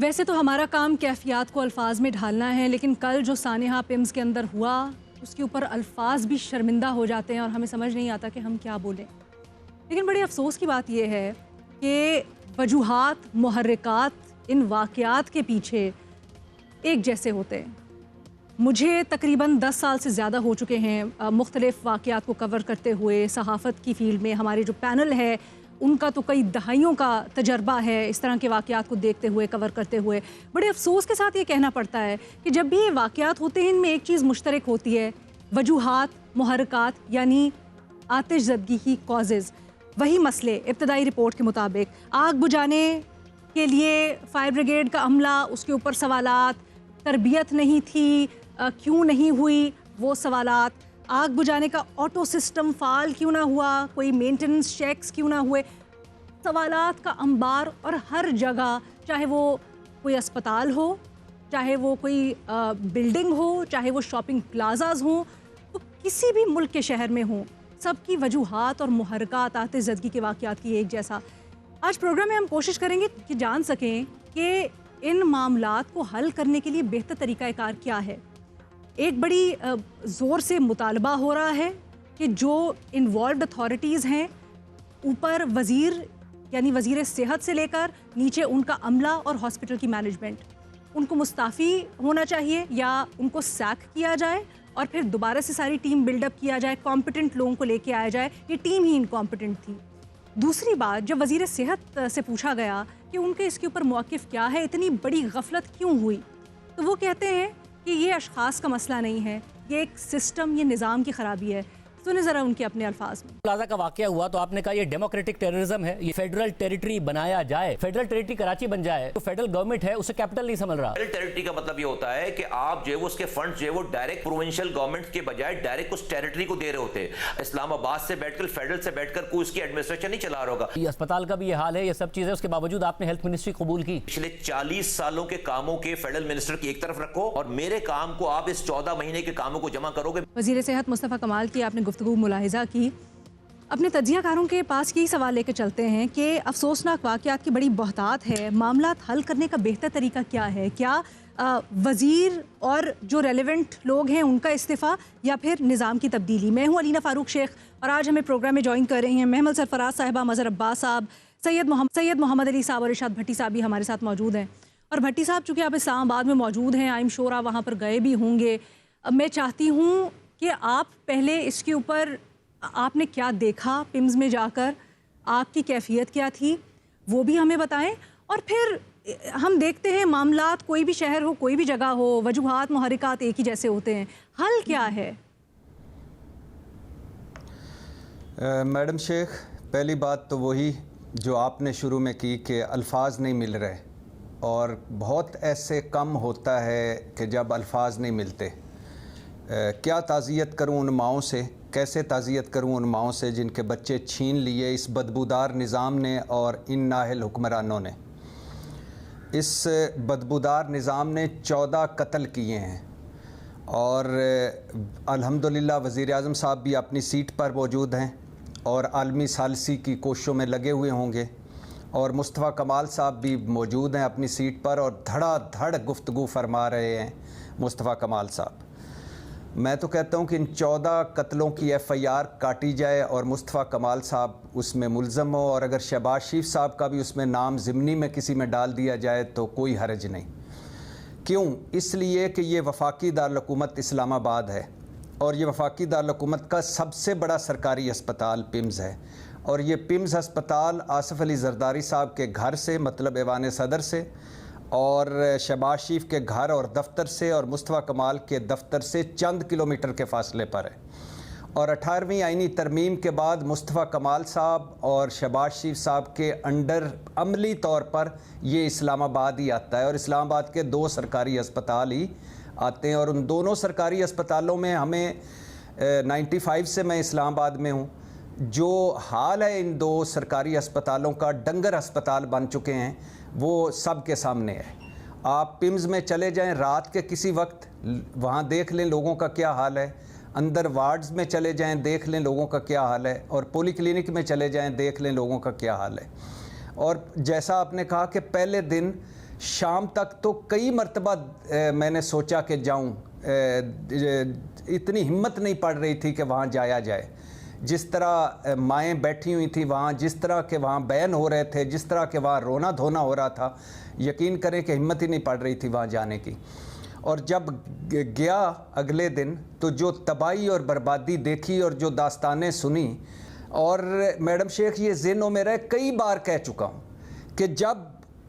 ویسے تو ہمارا کام کیفیات کو الفاظ میں ڈھالنا ہے، لیکن کل جو سانحہ پمز کے اندر ہوا اس کے اوپر الفاظ بھی شرمندہ ہو جاتے ہیں اور ہمیں سمجھ نہیں آتا کہ ہم کیا بولیں۔ لیکن بڑے افسوس کی بات یہ ہے کہ وجوہات، محرکات ان واقعات کے پیچھے ایک جیسے ہوتے ہیں۔ مجھے تقریباً 10 سال سے زیادہ ہو چکے ہیں مختلف واقعات کو کور کرتے ہوئے صحافت کی فیلڈ میں۔ ہمارے جو پینل ہے ان کا تو کئی دہائیوں کا تجربہ ہے اس طرح کے واقعات کو دیکھتے ہوئے، کور کرتے ہوئے۔ بڑے افسوس کے ساتھ یہ کہنا پڑتا ہے کہ جب بھی یہ واقعات ہوتے ہیں ان میں ایک چیز مشترک ہوتی ہے، وجوہات، محرکات، یعنی آتش زدگی کی کازز۔ وہی مسئلے ابتدائی رپورٹ کے مطابق آگ بجھانے کے لیے فائر بریگیڈ کا عملہ، اس کے اوپر سوالات، تربیت نہیں تھی، کیوں نہیں ہوئی وہ سوالات، آگ بجھانے کا آٹو سسٹم فعال کیوں نہ ہوا، کوئی مینٹیننس چیکس کیوں نہ ہوئے، سوالات کا انبار۔ اور ہر جگہ، چاہے وہ کوئی اسپتال ہو، چاہے وہ کوئی بلڈنگ ہو، چاہے وہ شاپنگ پلازاز ہوں، تو کسی بھی ملک کے شہر میں ہوں، سب کی وجوہات اور محرکات آتش زدگی کے واقعات کی ایک جیسا۔ آج پروگرام میں ہم کوشش کریں گے کہ جان سکیں کہ ان معاملات کو حل کرنے کے لیے بہتر طریقہ کار کیا ہے۔ ایک بڑی زور سے مطالبہ ہو رہا ہے کہ جو انوالوڈ اتھارٹیز ہیں، اوپر وزیر یعنی وزیر صحت سے لے کر نیچے ان کا عملہ اور ہاسپٹل کی مینجمنٹ، ان کو مستعفی ہونا چاہیے یا ان کو سیک کیا جائے اور پھر دوبارہ سے ساری ٹیم بلڈ اپ کیا جائے، کمپیٹنٹ لوگوں کو لے کے آیا جائے۔ یہ ٹیم ہی انکمپیٹنٹ تھی۔ دوسری بات، جب وزیر صحت سے پوچھا گیا کہ ان کے اس کے اوپر موقف کیا ہے، اتنی بڑی غفلت کیوں ہوئی، تو وہ کہتے ہیں کہ یہ اشخاص کا مسئلہ نہیں ہے، یہ ایک سسٹم، یہ نظام کی خرابی ہے۔ سنیں ذرا ان کے اپنے الفاظ میں۔ پلازا کا واقعہ ہوا تو آپ نے کہا یہ ڈیموکریٹک ٹیررزم ہے، یہ فیڈرل ٹیریٹری بنایا جائے، فیڈرل ٹیریٹری کراچی بن جائے تو فیڈرل گورنمنٹ ہے اسے کیپٹل نہیں سنبھل رہا۔ فیڈرل ٹیریٹری کا مطلب یہ ہوتا ہے کہ آپ جو ہے وہ اس کے فنڈز جو ہے وہ ڈائریکٹ پروونشل گورنمنٹ کے بجائے ڈائریکٹ اس ٹیریٹری کو دے رہے ہوتے ہیں۔ اسلام آباد سے بیٹھ کر، فیڈرل سے بیٹھ کر کوئی اس کی ایڈمنسٹریشن نہیں چلا رہا ہوگا۔ یہ اسپتال کا بھی یہ حال ہے، یہ سب چیزیں، اس کے باوجود آپ نے ہیلتھ منسٹری قبول کی۔ پچھلے 40 سالوں کے کاموں کے فیڈرل منسٹر کی ایک طرف رکھو اور میرے کام کو آپ اس 14 مہینے کے کاموں کو جمع کرو گے۔ وزیر صحت مصطفیٰ کمال کی آپ نے گفتگو ملاحظہ کی۔ اپنے تجزیہ کاروں کے پاس یہی سوال لے کے چلتے ہیں کہ افسوسناک واقعات کی بڑی بہتات ہے، معاملات حل کرنے کا بہتر طریقہ کیا ہے؟ کیا وزیر اور جو ریلیونٹ لوگ ہیں ان کا استعفیٰ یا پھر نظام کی تبدیلی؟ میں ہوں علینا فاروق شیخ اور آج ہمیں پروگرام میں جوائن کر رہی ہیں محمد سرفراز صاحبہ، مظہر عباس صاحب، سید محمد علی صاحب اور ارشاد بھٹی صاحب بھی ہمارے ساتھ موجود ہیں۔ اور بھٹی صاحب چونکہ آپ اسلام آباد میں موجود ہیں، آئی ایم شور آپ وہاں پر گئے بھی ہوں گے، میں چاہتی ہوں کہ آپ پہلے اس کے اوپر آپ نے کیا دیکھا پمز میں جا کر، آپ کی کیفیت کیا تھی، وہ بھی ہمیں بتائیں۔ اور پھر ہم دیکھتے ہیں معاملات کوئی بھی شہر ہو، کوئی بھی جگہ ہو، وجوہات، محرکات ایک ہی جیسے ہوتے ہیں، حل کیا ہے؟ میڈم شیخ، پہلی بات تو وہی جو آپ نے شروع میں کی کہ الفاظ نہیں مل رہے، اور بہت ایسے کم ہوتا ہے کہ جب الفاظ نہیں ملتے۔ کیا تعزیت کروں ان ماؤں سے، کیسے تعزیت کروں ان ماؤں سے جن کے بچے چھین لیے اس بدبودار نظام نے اور ان نااہل حکمرانوں نے۔ اس بدبودار نظام نے 14 قتل کیے ہیں، اور الحمدللہ وزیر اعظم صاحب بھی اپنی سیٹ پر موجود ہیں اور عالمی ثالثی کی کوششوں میں لگے ہوئے ہوں گے، اور مصطفیٰ کمال صاحب بھی موجود ہیں اپنی سیٹ پر اور دھڑا دھڑ گفتگو فرما رہے ہیں مصطفیٰ کمال صاحب۔ میں تو کہتا ہوں کہ ان 14 قتلوں کی ایف آئی آر کاٹی جائے اور مصطفیٰ کمال صاحب اس میں ملزم ہو، اور اگر شہباز شریف صاحب کا بھی اس میں نام ضمنی میں کسی میں ڈال دیا جائے تو کوئی حرج نہیں۔ کیوں؟ اس لیے کہ یہ وفاقی دارالحکومت اسلام آباد ہے، اور یہ وفاقی دارالحکومت کا سب سے بڑا سرکاری اسپتال پمز ہے، اور یہ پمز ہسپتال آصف علی زرداری صاحب کے گھر سے، مطلب ایوان صدر سے، اور شہباز شریف کے گھر اور دفتر سے، اور مصطفیٰ کمال کے دفتر سے چند کلومیٹر کے فاصلے پر ہے۔ اور 18ویں آئینی ترمیم کے بعد مصطفیٰ کمال صاحب اور شہباز شریف صاحب کے انڈر عملی طور پر یہ اسلام آباد ہی آتا ہے، اور اسلام آباد کے 2 سرکاری اسپتال ہی آتے ہیں، اور ان دونوں سرکاری اسپتالوں میں ہمیں 95 سے میں اسلام آباد میں ہوں، جو حال ہے ان 2 سرکاری اسپتالوں کا ڈنگر اسپتال بن چکے ہیں، وہ سب کے سامنے ہے۔ آپ پمز میں چلے جائیں رات کے کسی وقت، وہاں دیکھ لیں لوگوں کا کیا حال ہے، اندر وارڈز میں چلے جائیں دیکھ لیں لوگوں کا کیا حال ہے، اور پولی کلینک میں چلے جائیں دیکھ لیں لوگوں کا کیا حال ہے۔ اور جیسا آپ نے کہا کہ پہلے دن شام تک تو کئی مرتبہ میں نے سوچا کہ جاؤں، اتنی ہمت نہیں پڑ رہی تھی کہ وہاں جایا جائے. جس طرح مائیں بیٹھی ہوئی تھیں وہاں، جس طرح کہ وہاں بیان ہو رہے تھے، جس طرح کہ وہاں رونا دھونا ہو رہا تھا، یقین کریں کہ ہمت ہی نہیں پڑ رہی تھی وہاں جانے کی. اور جب گیا اگلے دن تو جو تباہی اور بربادی دیکھی اور جو داستانیں سنی، اور میڈم شیخ یہ ذہنوں میں رہے، کئی بار کہہ چکا ہوں کہ جب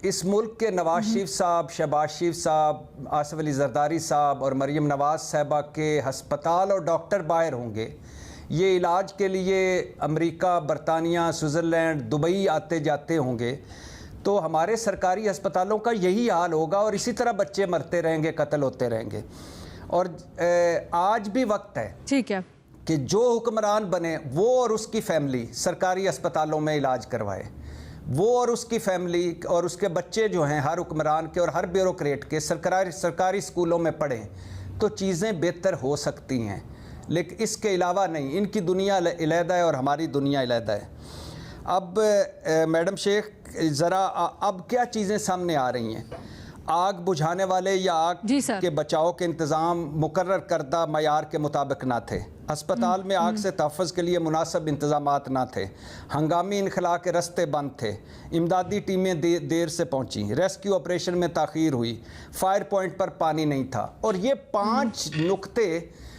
اس ملک کے نواز شریف صاحب، شہباز شریف صاحب، آصف علی زرداری صاحب اور مریم نواز صاحبہ کے ہسپتال اور ڈاکٹر باہر ہوں گے، یہ علاج کے لیے امریکہ، برطانیہ، سوئٹزرلینڈ، دبئی آتے جاتے ہوں گے، تو ہمارے سرکاری ہسپتالوں کا یہی حال ہوگا اور اسی طرح بچے مرتے رہیں گے، قتل ہوتے رہیں گے. اور آج بھی وقت ہے ٹھیک ہے کہ جو حکمران بنے وہ اور اس کی فیملی سرکاری ہسپتالوں میں علاج کروائے، وہ اور اس کی فیملی اور اس کے بچے جو ہیں ہر حکمران کے اور ہر بیوروکریٹ کے سرکاری اسکولوں میں پڑھیں تو چیزیں بہتر ہو سکتی ہیں. لیکن اس کے علاوہ نہیں، ان کی دنیا علیحدہ ہے اور ہماری دنیا علیحدہ ہے. اب میڈم شیخ ذرا اب کیا چیزیں سامنے آ رہی ہیں؟ آگ بجھانے والے یا آگ کے بچاؤ کے انتظام مقرر کردہ معیار کے مطابق نہ تھے، ہسپتال میں آگ سے تحفظ کے لیے مناسب انتظامات نہ تھے، ہنگامی انخلاء کے رستے بند تھے، امدادی ٹیمیں دیر سے پہنچیں، ریسکیو آپریشن میں تاخیر ہوئی، فائر پوائنٹ پر پانی نہیں تھا. اور یہ 5 نقطے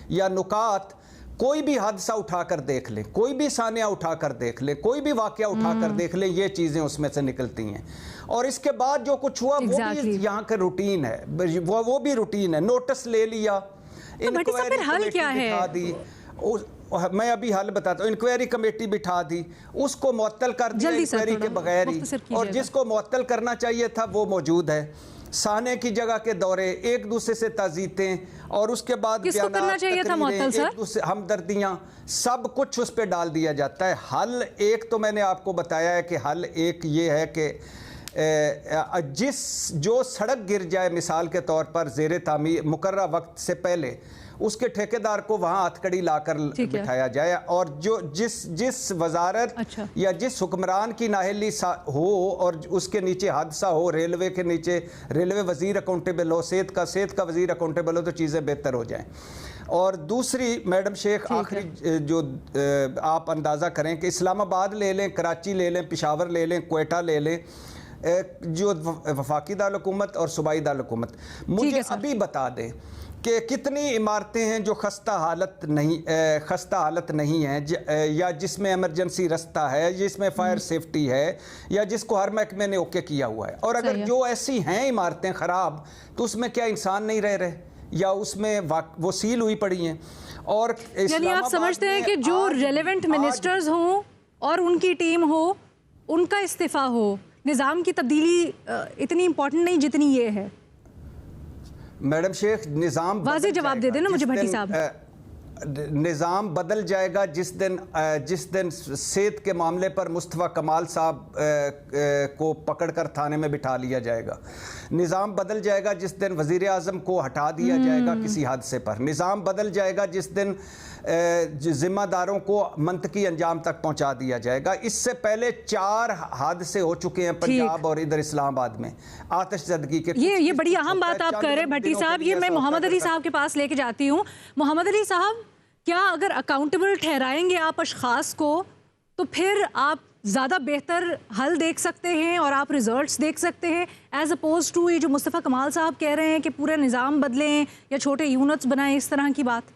یا نکات کوئی بھی حادثہ اٹھا کر دیکھ لیں، کوئی بھی سانحہ اٹھا کر دیکھ لیں، کوئی بھی واقعہ اٹھا کر دیکھ لیں، یہ چیزیں اس میں سے نکلتی ہیں. اور اس کے بعد جو کچھ ہوا وہ بھی یہاں کا روٹین ہے، وہ بھی روٹین ہے. نوٹس لے لیا، انکوائری کمیٹی بٹھا دی، میں ابھی حل بتاتا ہوں، انکوائری کمیٹی بٹھا دی، اس کو معطل کر دیا انکوائری کے بغیر ہی، اور جس کو معطل کرنا چاہیے تھا وہ موجود ہے. سانحے کی جگہ کے دورے، ایک دوسرے سے تعزیتیں، اور اس کے بعد بیانات، تقریریں، ایک دوسرے ہمدردیاں، سب کچھ اس پہ ڈال دیا جاتا ہے. حل ایک تو میں نے آپ کو بتایا ہے کہ حل ایک یہ ہے کہ جو سڑک گر جائے مثال کے طور پر زیر تعمیر مقررہ وقت سے پہلے، اس کے ٹھیکیدار کو وہاں ہتھکڑی لا کر بٹھایا جائے، اور جو جس وزارت یا جس حکمران کی نااہلی ہو اور اس کے نیچے حادثہ ہو، ریلوے کے نیچے ریلوے وزیر اکاؤنٹیبل ہو، صحت کا وزیر اکاؤنٹیبل ہو، تو چیزیں بہتر ہو جائیں. اور دوسری میڈم شیخ آخری جو آپ اندازہ کریں کہ اسلام آباد لے لیں، کراچی لے لیں، پشاور لے لیں، کوئٹہ لے لیں، جو وفاقی دارالحکومت اور صوبائی دارالحکومت، مجھے ابھی بتا دیں کہ کتنی عمارتیں ہیں جو خستہ حالت نہیں ہیں، یا جس میں ایمرجنسی رستہ ہے، جس میں فائر سیفٹی ہے، یا جس کو ہر محکمے نے اوکے کیا ہوا ہے. اور اگر جو ایسی ہیں عمارتیں خراب، تو اس میں کیا انسان نہیں رہ رہے یا اس میں وہ سیل ہوئی پڑی ہیں؟ اور یعنی آپ سمجھتے ہیں کہ جو ریلیونٹ منسٹرز ہوں اور ان کی ٹیم ہو، ان کا استعفیٰ ہو، نظام کی تبدیلی اتنی امپورٹنٹ نہیں جتنی یہ ہے؟ میڈم شیخ نظام واضح جواب دے دیں نا مجھے بھٹی صاحب. نظام بدل جائے گا جس دن صحت کے معاملے پر مصطفیٰ کمال صاحب کو پکڑ کر تھانے میں بٹھا لیا جائے گا. نظام بدل جائے گا جس دن وزیر اعظم کو ہٹا دیا جائے گا کسی حادثے پر. نظام بدل جائے گا جس دن ذمہ داروں کو منطقی انجام تک پہنچا دیا جائے گا. اس سے پہلے 4 حادثے ہو چکے ہیں پنجاب اور ادھر اسلام آباد میں آتش زدگی کے. یہ بڑی اہم بات آپ کہہ رہے ہیں بھٹی صاحب. یہ میں محمد علی صاحب کے پاس لے کے جاتی ہوں. محمد علی صاحب، کیا اگر اکاؤنٹیبل ٹھہرائیں گے آپ اشخاص کو تو پھر آپ زیادہ بہتر حل دیکھ سکتے ہیں اور آپ ریزلٹس دیکھ سکتے ہیں ایز اپوز ٹو یہ جو مصطفیٰ کمال صاحب کہہ رہے ہیں کہ پورے نظام بدلیں یا چھوٹے یونٹس بنائیں، اس طرح کی بات؟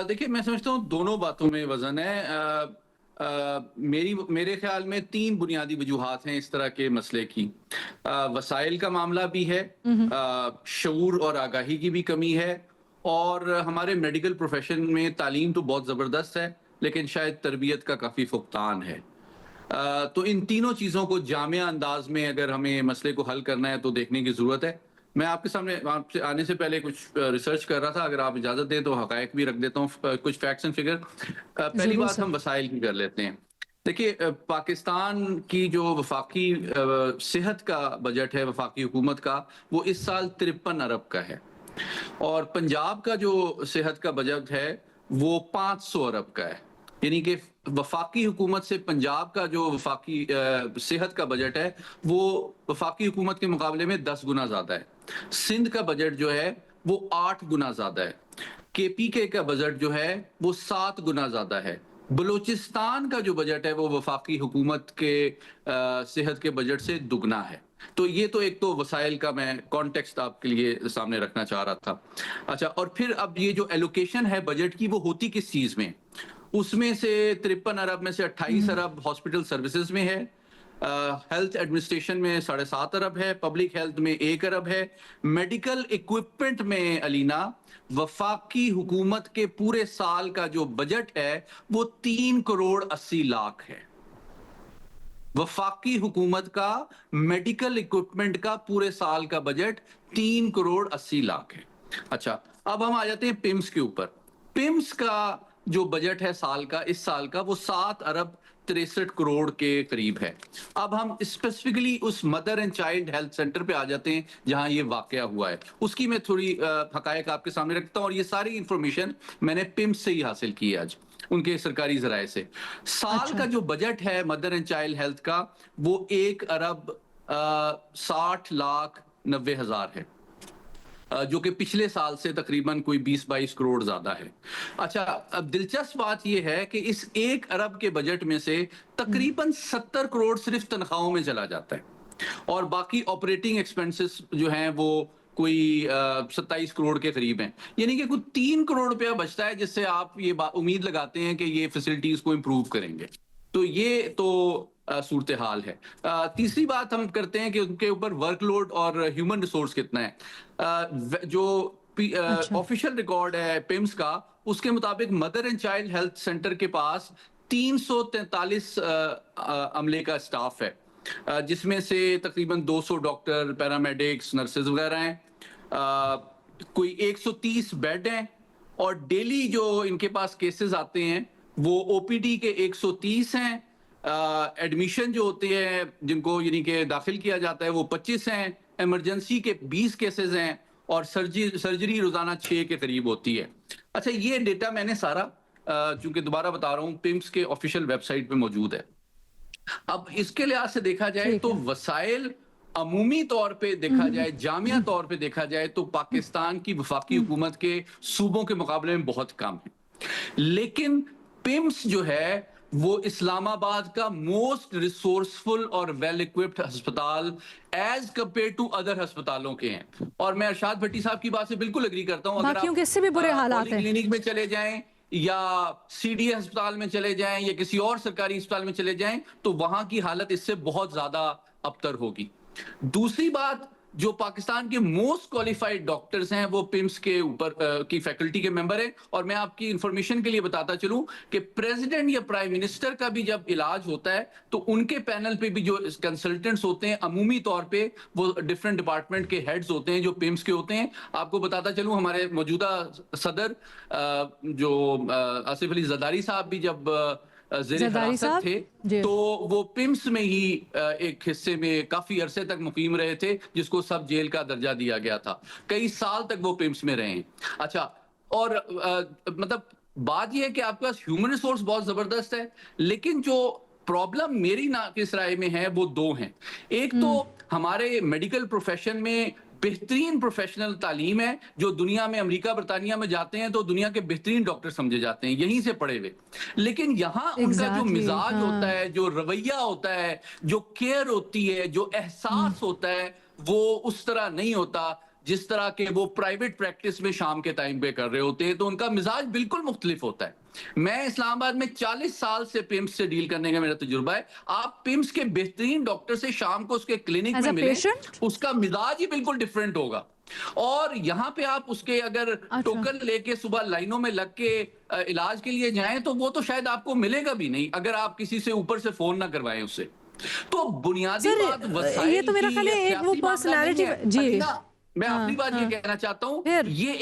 دیکھیں، میں سمجھتا ہوں دونوں باتوں میں وزن ہے. میرے خیال میں 3 بنیادی وجوہات ہیں اس طرح کے مسئلے کی. وسائل کا معاملہ بھی ہے، شعور اور آگاہی کی بھی کمی ہے، اور ہمارے میڈیکل پروفیشن میں تعلیم تو بہت زبردست ہے لیکن شاید تربیت کا کافی فقدان ہے. تو ان تینوں چیزوں کو جامع انداز میں اگر ہمیں مسئلے کو حل کرنا ہے تو دیکھنے کی ضرورت ہے. میں آپ کے سامنے آپ سے آنے سے پہلے کچھ ریسرچ کر رہا تھا، اگر آپ اجازت دیں تو حقائق بھی رکھ دیتا ہوں، کچھ فیکٹس اینڈ فگر. پہلی بات ہم وسائل کی کر لیتے ہیں. دیکھیے، پاکستان کی جو وفاقی صحت کا بجٹ ہے وفاقی حکومت کا، وہ اس سال 53 ارب کا ہے، اور پنجاب کا جو صحت کا بجٹ ہے وہ 500 ارب کا ہے. یعنی کہ وفاقی حکومت سے پنجاب کا جو وفاقی صحت کا بجٹ ہے وہ وفاقی حکومت کے مقابلے میں 10 گنا زیادہ ہے. سندھ کا بجٹ جو ہے وہ 8 گنا زیادہ ہے. KPK کا بجٹ جو ہے وہ 7 گنا زیادہ ہے. بلوچستان کا جو بجٹ ہے وہ وفاقی حکومت کے صحت کے بجٹ سے دگنا ہے. تو یہ تو ایک تو وسائل کا میں کانٹیکسٹ آپ کے لیے سامنے رکھنا چاہ رہا تھا. اچھا، اور پھر اب یہ جو ایلوکیشن ہے بجٹ کی وہ ہوتی کس چیز میں؟ اس میں سے 53 ارب میں سے 28 ارب ہاسپٹل سروسز میں ہے، ہیلتھ ایڈمنسٹریشن میں 7.5 ارب ہے، پبلک ہیلتھ میں 1 ارب ہے، میڈیکل ایکوپمنٹ میں علینا وفاقی حکومت کے پورے سال کا جو بجٹ ہے وہ 3 کروڑ 80 لاکھ ہے. وفاقی حکومت کا میڈیکل ایکوپمنٹ کا پورے سال کا بجٹ 3 کروڑ 80 لاکھ ہے. اچھا، اب ہم آ جاتے ہیں پمس کے اوپر. پمس کا جو بجٹ ہے سال کا، اس سال کا، وہ 7 ارب 63 کروڑ کے قریب ہے. اب ہم اسپیسیفکلی اس mother and child health centre پہ آ جاتے ہیں جہاں یہ واقعہ ہوا ہے. اس کی میں تھوڑی حقائق آپ کے سامنے رکھتا ہوں، اور یہ ساری انفارمیشن میں نے پمس سے ہی حاصل کی ہے آج، ان کے سرکاری ذرائع سے. سال کا جو بجٹ ہے مدر اینڈ چائلڈ ہیلتھ کا وہ 1 ارب 60 لاکھ 90 ہزار ہے، جو کہ پچھلے سال سے تقریباً کوئی 20-22 کروڑ زیادہ ہے. اچھا، اب دلچسپ بات یہ ہے کہ اس 1 ارب کے بجٹ میں سے تقریباً 70 کروڑ صرف تنخواہوں میں چلا جاتا ہے، اور باقی آپریٹنگ ایکسپنسز جو ہیں وہ کوئی 27 کروڑ کے قریب ہیں. یعنی کہ کوئی 3 کروڑ روپیہ بچتا ہے جس سے آپ یہ امید لگاتے ہیں کہ یہ فیسلٹیز کو امپروو کریں گے. تو یہ تو صورتحال ہے. تیسری بات ہم کرتے ہیں کہ ان کے اوپر ورک لوڈ اور ہیومن ریسورس کتنا ہے. جو آفیشیل ریکارڈ ہے پمس کا، اس کے مطابق mother and child health centre کے پاس 343 عملے کا اسٹاف ہے، جس میں سے تقریباً 200 ڈاکٹر، پیرامیڈکس، نرسز وغیرہ ہیں. کوئی 130 بیڈ ہیں، اور ڈیلی جو ان کے پاس کیسز آتے ہیں وہ OPD کے 130 ہیں. ایڈمیشن جو ہوتے ہیں جن کو یعنی کہ داخل کیا جاتا ہے وہ 25 ہیں. ایمرجنسی کے 20 کیسز ہیں، اور سرجری روزانہ 6 کے قریب ہوتی ہے. اچھا، یہ ڈیٹا میں نے سارا چونکہ دوبارہ بتا رہا ہوں پمس کے آفیشیل ویب سائٹ پہ موجود ہے. اب اس کے لحاظ سے دیکھا جائے تو وسائل عمومی طور پہ دیکھا جائے، جامعہ طور پہ دیکھا جائے تو پاکستان کی وفاقی حکومت کے صوبوں کے مقابلے میں بہت کم ہے. لیکن پمس جو ہے وہ اسلام آباد کا موسٹ ریسورسفل اور ویل اکوپڈ ہسپتال ایز کمپیئر ٹو ادر ہسپتالوں کے ہیں. اور میں ارشاد بھٹی صاحب کی بات سے بالکل اگری کرتا ہوں. اگر باقیوں کے اس سے بھی برے حالات ہیں، کلینک میں چلے جائیں یا CDA ہسپتال میں چلے جائیں یا کسی اور سرکاری ہسپتال میں چلے جائیں تو وہاں کی حالت اس سے بہت زیادہ ابتر ہوگی. دوسری بات، جو پاکستان کے موسٹ کوالیفائڈ ڈاکٹرز ہیں وہ پمس کے اوپر کی فیکلٹی کے ممبر ہیں. اور میں آپ کی انفارمیشن کے لیے بتاتا چلوں کہ پریزیڈنٹ یا پرائم منسٹر کا بھی جب علاج ہوتا ہے تو ان کے پینل پہ بھی جو کنسلٹنٹس ہوتے ہیں عمومی طور پہ وہ ڈفرنٹ ڈپارٹمنٹ کے ہیڈز ہوتے ہیں جو پمس کے ہوتے ہیں. آپ کو بتاتا چلوں ہمارے موجودہ صدر جو آصف علی زرداری صاحب بھی جب زیر حراست تھے تو وہ پمس میں ہی ایک حصے میں کافی عرصے تک مقیم رہے تھے، جس کو سب جیل کا درجہ دیا گیا تھا. کئی سال تک وہ پمس میں رہے ہیں. اچھا، اور مطلب بات یہ ہے کہ آپ کے پاس ہیومن ریسورس بہت زبردست ہے، لیکن جو پرابلم میری ناقص رائے میں ہے وہ 2 ہیں. ایک تو ہمارے میڈیکل پروفیشن میں بہترین پروفیشنل تعلیم ہے، جو دنیا میں امریکہ برطانیہ میں جاتے ہیں تو دنیا کے بہترین ڈاکٹر سمجھے جاتے ہیں یہیں سے پڑھے ہوئے. لیکن یہاں ان کا جو مزاج ہوتا ہے، جو رویہ ہوتا ہے، جو کیئر ہوتی ہے، جو احساس ہوتا ہے، وہ اس طرح نہیں ہوتا جس طرح کہ وہ پرائیویٹ پریکٹس میں شام کے ٹائم پہ کر رہے ہوتے ہیں. تو ان کا مزاج بالکل مختلف ہوتا ہے. میں اسلام آباد میں 40 سال سے پمس سے ڈیل کرنے کا میرا تجربہ ہے. آپ پمس کے بہترین ڈاکٹر سے شام کو اس کے کلینک میں ملیں، اس کا مزاج ہی بالکل ڈیفرنٹ ہوگا. اور یہاں پہ آپ اس کے اگر ٹوکن لے کے صبح لائنوں میں لگ کے علاج کے لیے جائیں تو وہ تو شاید آپ کو ملے گا بھی نہیں اگر آپ کسی سے اوپر سے فون نہ کروائیں اس سے. تو بنیادی بات وسائل یہ تو میرا خیال ہے ایک وہ پرسنالٹی. جی، میں اپنی بات یہ کہنا چاہتا ہوں، یہ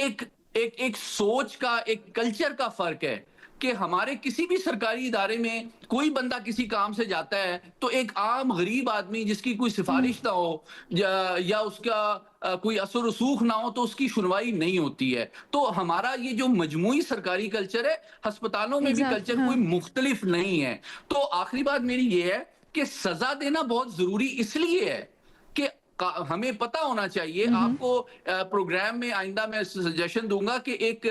ایک سوچ کا، ایک کلچر کا فرق ہے کہ ہمارے کسی بھی سرکاری ادارے میں کوئی بندہ کسی کام سے جاتا ہے تو ایک عام غریب آدمی جس کی کوئی سفارش نہ ہو یا اس کا کوئی اثر رسوخ نہ ہو تو اس کی سنوائی نہیں ہوتی ہے. تو ہمارا یہ جو مجموعی سرکاری کلچر ہے, ہسپتالوں میں بھی کلچر کوئی مختلف نہیں ہے. تو آخری بات میری یہ ہے کہ سزا دینا بہت ضروری اس لیے ہے کہ ہمیں پتہ ہونا چاہیے. آپ کو پروگرام میں آئندہ میں سجیشن دوں گا کہ ایک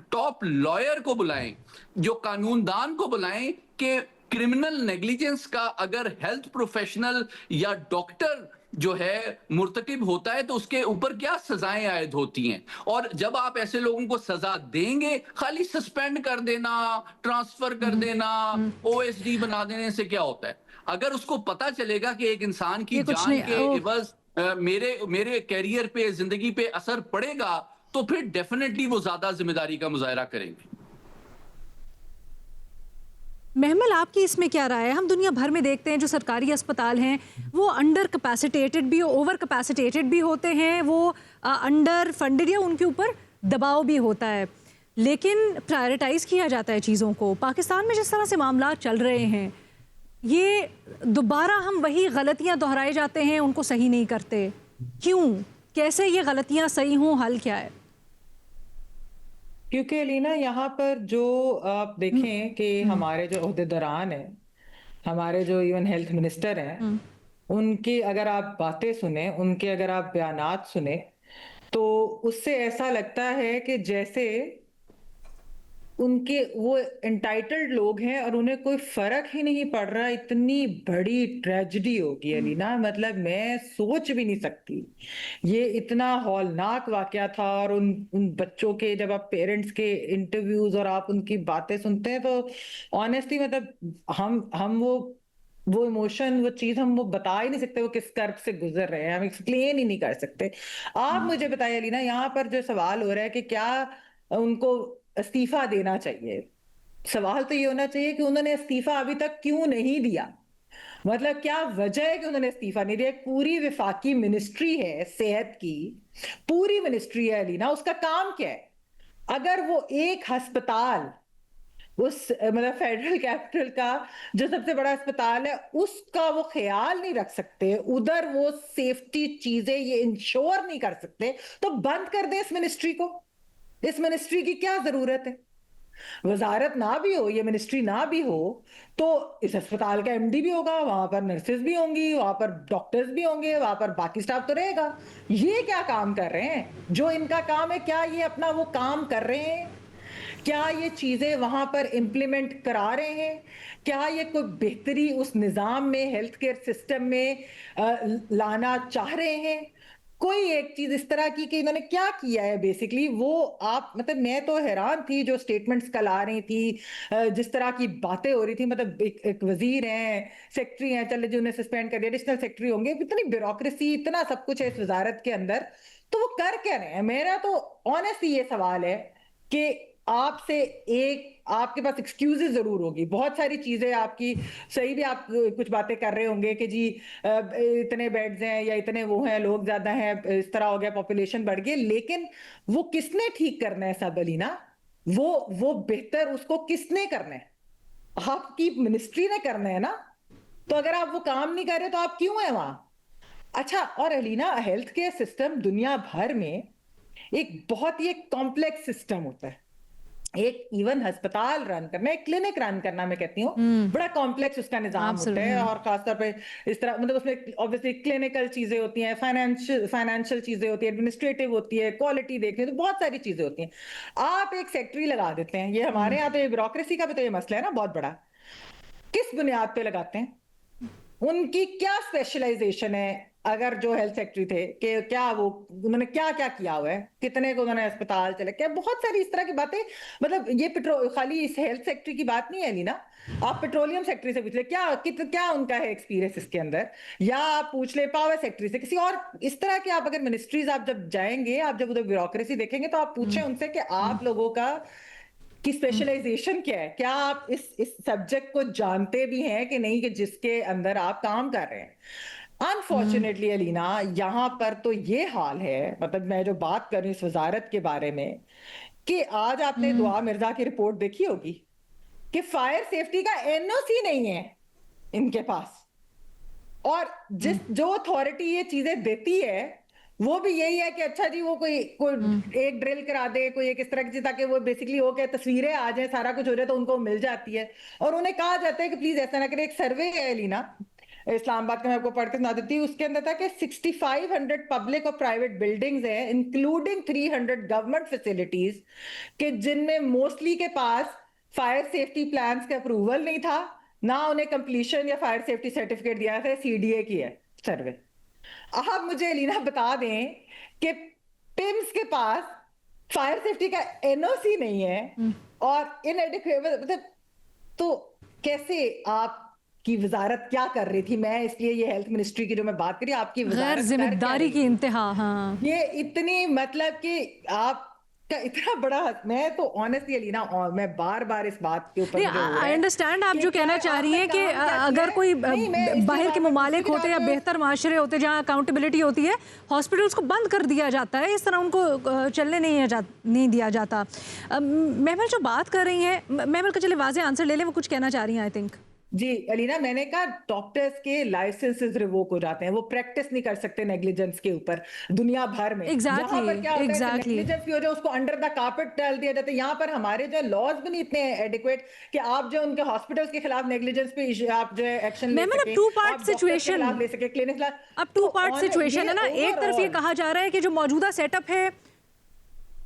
ٹاپ لائر کو بلائیں, جو قانون دان کو بلائیں کہ کرمنل نیگلیجنس کا اگر ہیلتھ پروفیشنل یا ڈاکٹر جو ہے مرتکب ہوتا ہے تو اس کے اوپر کیا سزائیں عائد ہوتی ہیں. اور جب آپ ایسے لوگوں کو سزا دیں گے, خالی سسپینڈ کر دینا, ٹرانسفر کر دینا, او ایس ڈی بنا دینے سے کیا ہوتا ہے؟ اگر اس کو پتا چلے گا کہ ایک انسان کی جان کے عوض میرے کیریئر پہ, زندگی پہ اثر پڑے گا تو پھر ڈیفینیٹلی وہ زیادہ ذمہ داری کا مظاہرہ کریں گے. محمل, آپ کی اس میں کیا رائے ہے؟ ہم دنیا بھر میں دیکھتے ہیں جو سرکاری اسپتال ہیں وہ انڈر کیپیسیٹیٹڈ بھی, اوور کیپیسیٹیٹڈ بھی ہوتے ہیں, وہ انڈر فنڈڈ یا ان کے اوپر دباؤ بھی ہوتا ہے, لیکن پرائرٹائز کیا جاتا ہے چیزوں کو. پاکستان میں جس طرح سے معاملات چل رہے ہیں, یہ دوبارہ ہم وہی غلطیاں دہرائے جاتے ہیں, ان کو صحیح نہیں کرتے. کیوں؟ کیسے یہ غلطیاں صحیح ہوں؟ حل کیا ہے؟ کیونکہ الینا یہاں پر جو آپ دیکھیں کہ ہمارے جو عہدیداران ہیں, ہمارے جو ایون ہیلتھ منسٹر ہیں, ان کی اگر آپ باتیں سنیں, ان کے اگر آپ بیانات سنیں تو اس سے ایسا لگتا ہے کہ جیسے ان کے وہ انٹائٹلڈ لوگ ہیں اور انہیں کوئی فرق ہی نہیں پڑ رہا. اتنی بڑی ٹریجڈی ہوگی الینا, مطلب میں سوچ بھی نہیں سکتی. یہ اتنا ہولناک واقعہ تھا, اور ان بچوں کے جب آپ پیرنٹس کے انٹرویوز اور آپ ان کی باتیں سنتے ہیں تو آنیسٹلی مطلب ہم وہ ایموشن, وہ چیز ہم وہ بتا ہی نہیں سکتے وہ کس کرب سے گزر رہے ہیں, ہم ایکسپلین ہی نہیں کر سکتے. آپ مجھے بتائیے الینا, یہاں پر جو سوال ہو رہا ہے کہ کیا ان کو استعفیٰ دینا چاہیے, سوال تو یہ ہونا چاہیے کہ انہوں نے استعفیٰ ابھی تک کیوں نہیں دیا, مطلب کیا وجہ ہے کہ انہوں نے استعفیٰ نہیں دیا. ایک پوری وفاقی منسٹری ہے صحت کی, پوری منسٹری ہے الینا, اس کا کام کیا ہے؟ اگر وہ ایک ہسپتال, اس مطلب فیڈرل کیپٹل کا جو سب سے بڑا اسپتال ہے, اس کا وہ خیال نہیں رکھ سکتے, ادھر وہ سیفٹی چیزیں یہ انشور نہیں کر سکتے, تو بند کر دیں اس منسٹری کو. اس منسٹری کی کیا ضرورت ہے؟ وزارت نہ بھی ہو, یہ منسٹری نہ بھی ہو, تو اس اسپتال کا ایم ڈی بھی ہوگا, وہاں پر نرسز بھی ہوں گی, وہاں پر ڈاکٹرز بھی ہوں گے, وہاں پر باقی سٹاف تو رہے گا. یہ کیا کام کر رہے ہیں جو ان کا کام ہے؟ کیا یہ اپنا وہ کام کر رہے ہیں؟ کیا یہ چیزیں وہاں پر امپلیمنٹ کرا رہے ہیں؟ کیا یہ کوئی بہتری اس نظام میں, ہیلتھ کیئر سسٹم میں لانا چاہ رہے ہیں؟ کوئی ایک چیز اس طرح کی کہ انہوں نے کیا کیا ہے بیسیکلی وہ آپ, مطلب میں تو حیران تھی جو سٹیٹمنٹس کل آ رہی تھی, جس طرح کی باتیں ہو رہی تھی. مطلب ایک وزیر ہیں, سیکٹری ہیں, چلے جو انہیں سسپینڈ کر دیا, ایڈیشنل سیکٹری ہوں گے, اتنی بیوروکریسی, اتنا سب کچھ ہے اس وزارت کے اندر, تو وہ کر کیا رہے ہیں؟ میرا تو آنیسٹلی یہ سوال ہے کہ آپ سے آپ کے پاس ایکسکیوزز ضرور ہوگی, بہت ساری چیزیں آپ کی صحیح بھی, آپ کچھ باتیں کر رہے ہوں گے کہ جی اتنے بیڈز ہیں یا اتنے وہ ہیں, لوگ زیادہ ہیں, اس طرح ہو گیا, پاپولیشن بڑھ گئی, لیکن وہ کس نے ٹھیک کرنا ہے سب الینا؟ وہ بہتر اس کو کس نے کرنا ہے؟ آپ کی منسٹری نے کرنا ہے نا. تو اگر آپ وہ کام نہیں کر رہے تو آپ کیوں ہیں وہاں؟ اچھا, اور الینا ہیلتھ کیئر سسٹم دنیا بھر میں ایک بہت ہی کمپلیکس سسٹم ہوتا ہے. ایک ایون ہسپتال رن کرنا, ایک کلینک رن کرنا, میں کہتی ہوں بڑا کمپلیکس اس کا نظام ہوتا ہے, اور خاص طور پہ اس طرح مطلب اس میں obviously کلینکل چیزیں ہوتی ہیں, فائنینشل چیزیں ہوتی ہیں, ایڈمنسٹریٹو ہوتی ہے, کوالٹی دیکھیں تو بہت ساری چیزیں ہوتی ہیں. آپ ایک سیکٹری لگا دیتے ہیں, یہ ہمارے یہاں تو بیوروکریسی کا بھی تو یہ مسئلہ ہے نا بہت بڑا. کس بنیاد پہ لگاتے ہیں؟ ان کی کیا اسپیشلائزیشن ہے؟ اگر جو ہیلتھ سیکٹری تھے کہ کیا وہ انہوں نے کیا کیا ہوا ہے, کتنے کو انہوں نے اسپتال چلے, کیا بہت ساری اس طرح کی باتیں. مطلب یہ خالی اس ہیلتھ سیکٹری کی بات نہیں ہے نا, آپ پیٹرولیم سیکٹری سے پوچھ لیں کیا ان کا ہے ایکسپیرینس اس کے اندر, یا آپ پوچھ لیں پاور سیکٹری سے, کسی اور اس طرح کے. آپ اگر منسٹریز آپ جب جائیں گے, آپ جب ادھر بیوروکریسی دیکھیں گے تو آپ پوچھیں ان سے کہ آپ لوگوں کا کی اسپیشلائزیشن کیا ہے, کیا آپ اس سبجیکٹ کو جانتے بھی ہیں کہ نہیں, کہ جس کے اندر آپ کام کر رہے ہیں. انفارچونیٹلی الینا یہاں پر تو یہ حال ہے, مطلب میں جو بات کر رہی ہوں اس وزارت کے بارے میں, کہ آج آپ نے دعا مرزا کی رپورٹ دیکھی ہوگی. کہ فائر سیفٹی کا NOC نہیں ہے ان کے پاس, اور جو اتھارٹی یہ چیزیں دیتی ہے وہ بھی یہی ہے کہ اچھا جی وہ کوئی ایک ڈرل کرا دے, کوئی ایک اس طرح کی چیز, تاکہ وہ بیسکلی ہو کہ تصویریں آ جائیں, سارا کچھ ہو جائے تو ان کو مل جاتی ہے. اور انہیں کہا جاتا ہے کہ پلیز ایسا نہ کریں. ایک سروے ہے علینا اسلام آباد کا, میں آپ کو پڑھ کے سنا دیتی ہوں, اس کے اندر تھا کہ 6500 پبلک اور پرائیویٹ بلڈنگز ہیں انکلوڈنگ 300 گورنمنٹ فیسلٹیز, کہ جن میں موسٹلی کے پاس فائر سیفٹی پلانز کا اپروول نہیں تھا, نہ انہیں کمپلیشن یا فائر سیفٹی سرٹیفکیٹ دیا تھا. CDA کی ہے سروے. آپ مجھے علینا بتا دیں کہ PIMS کے پاس فائر سیفٹی کا NOC نہیں ہے اور مطلب, تو کیسے آپ کی وزارت کیا کر رہی تھی؟ میں اس لیے یہ ہیلتھ منسٹری کی جو میں بات کری, آپ کی غیر ذمہ داری کی انتہا. ہاں, یہ اتنی مطلب کہ آپ کا اتنا بڑا, میں تو آنیسٹلی علینا میں بار بار اس بات کے اوپر آئی انڈرسٹینڈ آپ جو کہنا چاہ رہی ہیں کہ اگر کوئی باہر کے ممالک ہوتے یا بہتر معاشرے ہوتے جہاں اکاؤنٹیبلٹی ہوتی ہے, ہاسپٹلس کو بند کر دیا جاتا ہے, اس طرح ان کو چلنے نہیں دیا جاتا. محمل جو بات کر رہی ہیں, محمل کا چلے واضح آنسر لے لیں, وہ کچھ کہنا چاہ رہی ہیں. آئی تھنک جی علینا, میں نے کہا ڈاکٹرز کے لائسنسز ریووک ہو جاتے ہیں, وہ پریکٹس نہیں کر سکتے نیگلیجنس کے اوپر دنیا بھر میں. جہاں پر کیا ہوتا ہے نیگلیجنس بھی ہو جائے اس کو انڈر دا کارپٹ ڈال دیا جاتا ہے. یہاں پر ہمارے جو لاز بھی نہیں اتنے ایڈیکویٹ کہ آپ جو ان کے ہاسپٹلس کے خلاف نیگلیجنس پہ آپ جو ہے ایکشن لے سکیں, ٹو پارٹ سچویشن لے سکیں, کلینک. اب ٹو پارٹ سچویشن ہے نا. ایک طرف یہ کہا جا رہا ہے کہ جو موجودہ سیٹ اپ ہے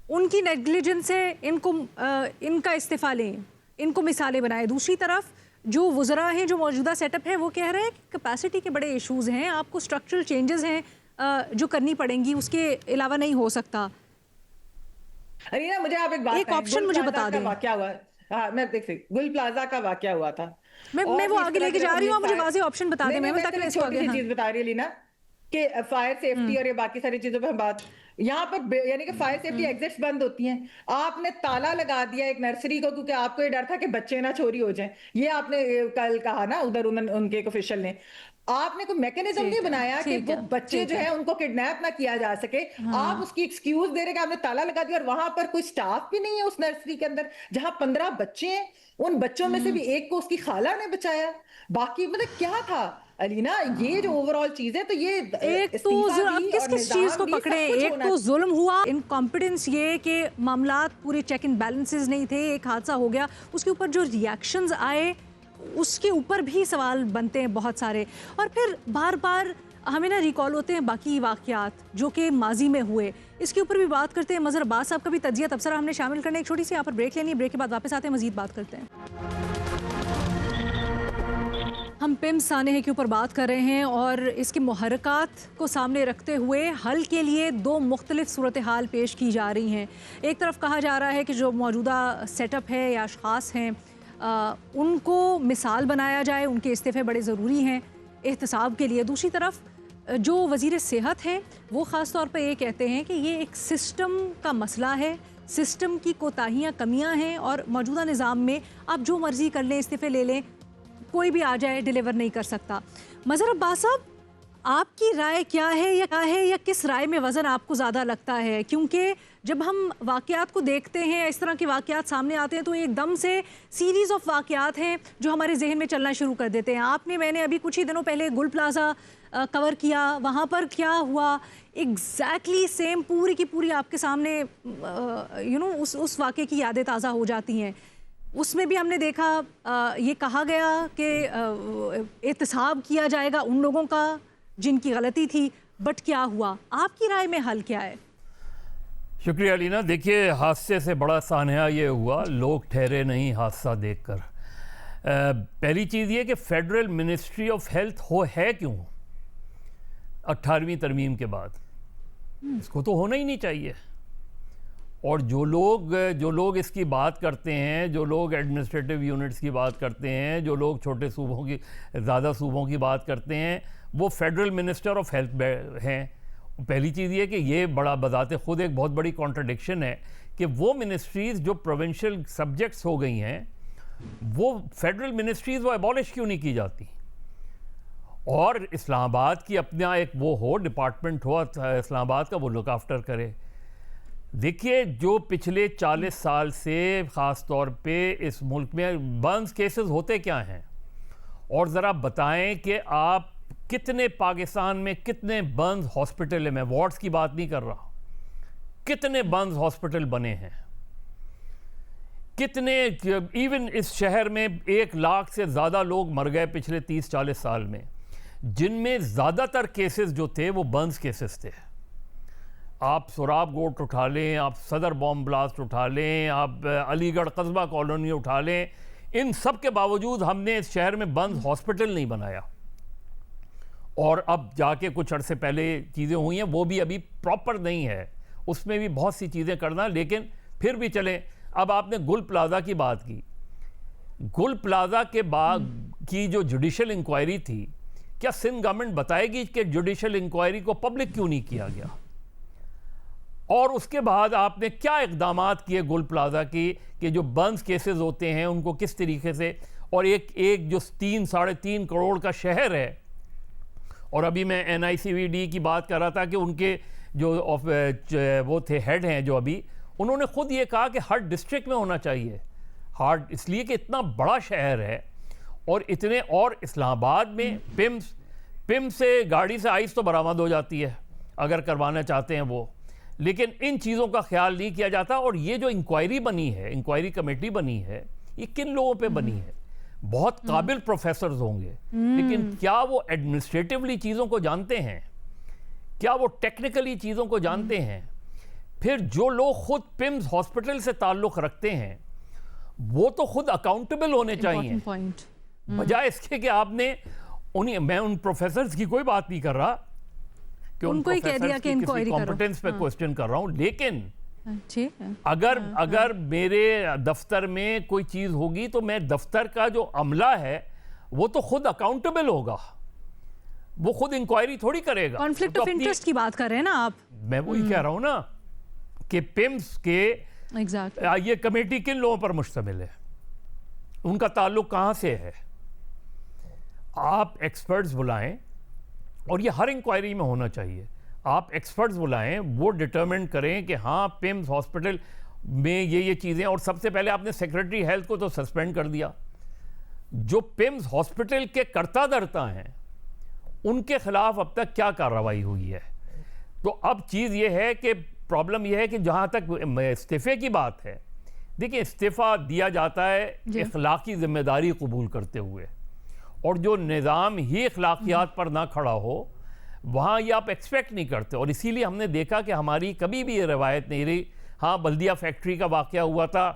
ان کی نیگلیجنس ہے, ان کا استعفیٰ لیں, ان کو مثالیں بنائیں. دوسری طرف جو وزراء ہیں, جو موجودہ سیٹ اپ ہے, وہ کہہ رہے ہیں کہ کیپیسٹی کے بڑے ایشوز ہیں, آپ کو اسٹرکچرل چینجز ہیں جو کرنی پڑیں گی, اس کے علاوہ نہیں ہو سکتا. ارینا مجھے آپ ایک آپشن مجھے بتا دیں. واقعہ ہوا, ہاں میں دیکھ سکتی, گل پلازا کا واقعہ ہوا تھا, میں وہ آگے لے کے جا رہی ہوں, مجھے واضح آپشن بتا دیں. میں تاکہ اس کو آگے چیز بتا رہی ہے لینا کہ فائر سیفٹی اور یہ باقی ساری چیزوں پہ ہم بات, یہاں پر یعنی کہ فائر سیفٹی ایگزٹس بند ہوتی ہیں, آپ نے تالا لگا دیا ایک نرسری کو کیونکہ آپ کو یہ ڈر تھا کہ بچے نہ چوری ہو جائیں. یہ آپ نے کل کہا نا ادھر ان کے ایک آفیشل نے, آپ نے کوئی میکینزم نہیں بنایا کہ وہ بچے جو ہیں ان کو کڈنیپ نہ کیا جا سکے. آپ اس کی ایکسکیوز دے رہے کہ آپ نے تالا لگا دیا, اور وہاں پر کوئی سٹاف بھی نہیں ہے اس نرسری کے اندر جہاں 15 بچے ہیں, ان بچوں میں سے بھی ایک کو اس کی خالہ نے بچایا, باقی مطلب کیا تھا علینا یہ جو اوور آل چیز ہے. تو یہ ایک تو کس چیز کو پکڑے, ایک تو ظلم ہوا, انکمپیٹنس یہ کہ معاملات پورے چیک اینڈ بیلنسز نہیں تھے, ایک حادثہ ہو گیا, اس کے اوپر جو ریاکشنز آئے اس کے اوپر بھی سوال بنتے ہیں بہت سارے. اور پھر بار بار ہمیں نا ریکال ہوتے ہیں باقی واقعات جو کہ ماضی میں ہوئے, اس کے اوپر بھی بات کرتے ہیں. مظہر عباس صاحب کا بھی تجزیہ تبصرہ ہم نے شامل کرنا ہے. ایک چھوٹی سی یہاں پر بریک لینی ہے, بریک کے بعد واپس آتے ہیں, مزید بات کرتے ہیں. ہم PIMS سانحے کے اوپر بات کر رہے ہیں اور اس کے محرکات کو سامنے رکھتے ہوئے حل کے لیے دو مختلف صورتحال پیش کی جا رہی ہیں. ایک طرف کہا جا رہا ہے کہ جو موجودہ سیٹ اپ ہے یا اشخاص ہیں ان کو مثال بنایا جائے, ان کے استعفے بڑے ضروری ہیں احتساب کے لیے. دوسری طرف جو وزیر صحت ہیں وہ خاص طور پہ یہ کہتے ہیں کہ یہ ایک سسٹم کا مسئلہ ہے, سسٹم کی کوتاہیاں کمیاں ہیں اور موجودہ نظام میں آپ جو مرضی کر لیں, استعفے لے لیں, کوئی بھی آ جائے ڈیلیور نہیں کر سکتا. مظہر عباس صاحب آپ کی رائے کیا ہے یا کس رائے میں وزن آپ کو زیادہ لگتا ہے؟ کیونکہ جب ہم واقعات کو دیکھتے ہیں, اس طرح کے واقعات سامنے آتے ہیں تو ایک دم سے سیریز آف واقعات ہیں جو ہمارے ذہن میں چلنا شروع کر دیتے ہیں. میں نے ابھی کچھ ہی دنوں پہلے گل پلازا کور کیا, وہاں پر کیا ہوا ایگزیکٹلی سیم پوری کی پوری آپ کے سامنے اس واقعے کی یادیں تازہ ہو جاتی ہیں. اس میں بھی ہم نے دیکھا یہ کہا گیا کہ احتساب کیا جائے گا ان لوگوں کا جن کی غلطی تھی, بٹ کیا ہوا؟ آپ کی رائے میں حل کیا ہے؟ شکریہ علینا. دیکھیے حادثے سے بڑا سانحہ یہ ہوا, لوگ ٹھہرے نہیں حادثہ دیکھ کر. پہلی چیز یہ کہ فیڈرل منسٹری آف ہیلتھ ہے کیوں 18ویں ترمیم کے بعد؟ اس کو تو ہونا ہی نہیں چاہیے. اور جو لوگ اس کی بات کرتے ہیں, جو لوگ ایڈمنسٹریٹو یونٹس کی بات کرتے ہیں, جو لوگ چھوٹے صوبوں کی زیادہ صوبوں کی بات کرتے ہیں, وہ فیڈرل منسٹر آف ہیلتھ ہیں. پہلی چیز یہ کہ یہ بڑا بذات خود ایک بہت بڑی کانٹرڈکشن ہے کہ وہ منسٹریز جو پروونشل سبجیکٹس ہو گئی ہیں وہ فیڈرل منسٹریز وہ ایبولش کیوں نہیں کی جاتی. اور اسلام آباد کی اپنا ایک وہ ہو ڈپارٹمنٹ ہو اسلام آباد کا, وہ لک آفٹر کرے. دیکھیے جو پچھلے 40 سال سے خاص طور پہ اس ملک میں بنز کیسز ہوتے کیا ہیں، اور ذرا بتائیں کہ آپ کتنے پاکستان میں کتنے بنز ہاسپٹل میں، وارڈز کی بات نہیں کر رہا، کتنے بنز ہاسپٹل بنے ہیں، کتنے، ایون اس شہر میں 1 لاکھ سے زیادہ لوگ مر گئے پچھلے 30-40 سال میں، جن میں زیادہ تر کیسز جو تھے وہ بنز کیسز تھے۔ آپ سوراب گوٹ اٹھا لیں، آپ صدر بوم بلاسٹ اٹھا لیں، آپ علی گڑھ قصبہ کالونی اٹھا لیں، ان سب کے باوجود ہم نے اس شہر میں بنز ہاسپٹل نہیں بنایا، اور اب جا کے کچھ عرصے پہلے چیزیں ہوئی ہیں وہ بھی ابھی پراپر نہیں ہے، اس میں بھی بہت سی چیزیں کرنا، لیکن پھر بھی چلیں۔ اب آپ نے گل پلازا کی بات کی، گل پلازا کے بعد کی جو جوڈیشل انکوائری تھی، کیا سندھ گورنمنٹ بتائے گی کہ جوڈیشل انکوائری کو پبلک کیوں نہیں کیا گیا؟ اور اس کے بعد آپ نے کیا اقدامات کیے گل پلازا کی کہ جو بنز کیسز ہوتے ہیں ان کو کس طریقے سے، اور ایک جو 3-3.5 کروڑ کا شہر ہے، اور ابھی میں NICVD کی بات کر رہا تھا کہ ان کے جو وہ تھے ہیڈ ہیں جو ابھی، انہوں نے خود یہ کہا کہ ہر ڈسٹرکٹ میں ہونا چاہیے ہارٹ، اس لیے کہ اتنا بڑا شہر ہے، اور اتنے، اور اسلام آباد میں پم سے گاڑی سے آئس تو برآمد ہو جاتی ہے اگر کروانا چاہتے ہیں وہ، لیکن ان چیزوں کا خیال نہیں کیا جاتا۔ اور یہ جو انکوائری بنی ہے، انکوائری کمیٹی بنی ہے، یہ کن لوگوں پہ بنی ہے؟ بہت قابل پروفیسرز ہوں گے، لیکن کیا وہ ایڈمنسٹریٹولی چیزوں کو جانتے ہیں؟ کیا وہ ٹیکنیکلی چیزوں کو جانتے ہیں؟ پھر جو لوگ خود پمز ہاسپٹل سے تعلق رکھتے ہیں وہ تو خود اکاؤنٹیبل ہونے چاہیے، بجائے اس کے کہ آپ نے میں ان پروفیسرز کی کوئی بات نہیں کر رہا کہ ان کو ہی کہہ دیا کہ انکوائری کرو، کمپٹنس پہ کوسچن کر رہا ہوں، لیکن اگر میرے دفتر میں کوئی چیز ہوگی تو میں دفتر کا جو عملہ ہے وہ تو خود اکاؤنٹیبل ہوگا، وہ خود انکوائری تھوڑی کرے گا۔ کانفلکٹ آف انٹرسٹ کی بات کر رہے ہیں نا آپ؟ میں وہی کہہ رہا ہوں نا کہ پمز کے یہ کمیٹی کن لوگوں پر مشتمل ہے، ان کا تعلق کہاں سے ہے؟ آپ ایکسپرٹس بلائیں، اور یہ ہر انکوائری میں ہونا چاہیے، آپ ایکسپرٹس بلائیں، وہ ڈٹرمن کریں کہ ہاں پمز ہاسپٹل میں یہ چیزیں، اور سب سے پہلے آپ نے سیکرٹری ہیلتھ کو تو سسپینڈ کر دیا۔ جو پمز ہاسپٹل کے کرتا دھرتا ہیں ان کے خلاف اب تک کیا کارروائی ہوئی ہے؟ تو اب چیز یہ ہے کہ پرابلم یہ ہے کہ جہاں تک استعفے کی بات ہے، دیکھیں استعفیٰ دیا جاتا ہے اخلاقی ذمہ داری قبول کرتے ہوئے، اور جو نظام ہی اخلاقیات پر نہ کھڑا ہو وہاں یہ آپ ایکسپیکٹ نہیں کرتے، اور اسی لیے ہم نے دیکھا کہ ہماری کبھی بھی یہ روایت نہیں رہی۔ ہاں بلدیہ فیکٹری کا واقعہ ہوا تھا،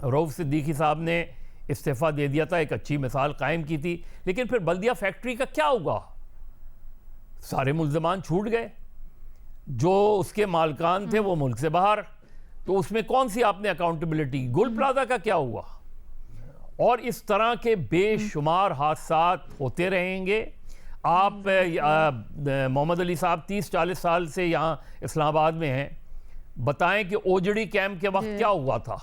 رؤف صدیقی صاحب نے استعفیٰ دے دیا تھا، ایک اچھی مثال قائم کی تھی، لیکن پھر بلدیہ فیکٹری کا کیا ہوگا؟ سارے ملزمان چھوٹ گئے، جو اس کے مالکان تھے وہ ملک سے باہر، تو اس میں کون سی آپ نے اکاؤنٹیبلٹی؟ گل پلازا کا کیا ہوا؟ اور اس طرح کے بے شمار حادثات ہوتے رہیں گے۔ آپ محمد علی صاحب 30-40 سال سے یہاں اسلام آباد میں ہیں، بتائیں کہ اوجڑی کیمپ کے وقت کیا ہوا تھا؟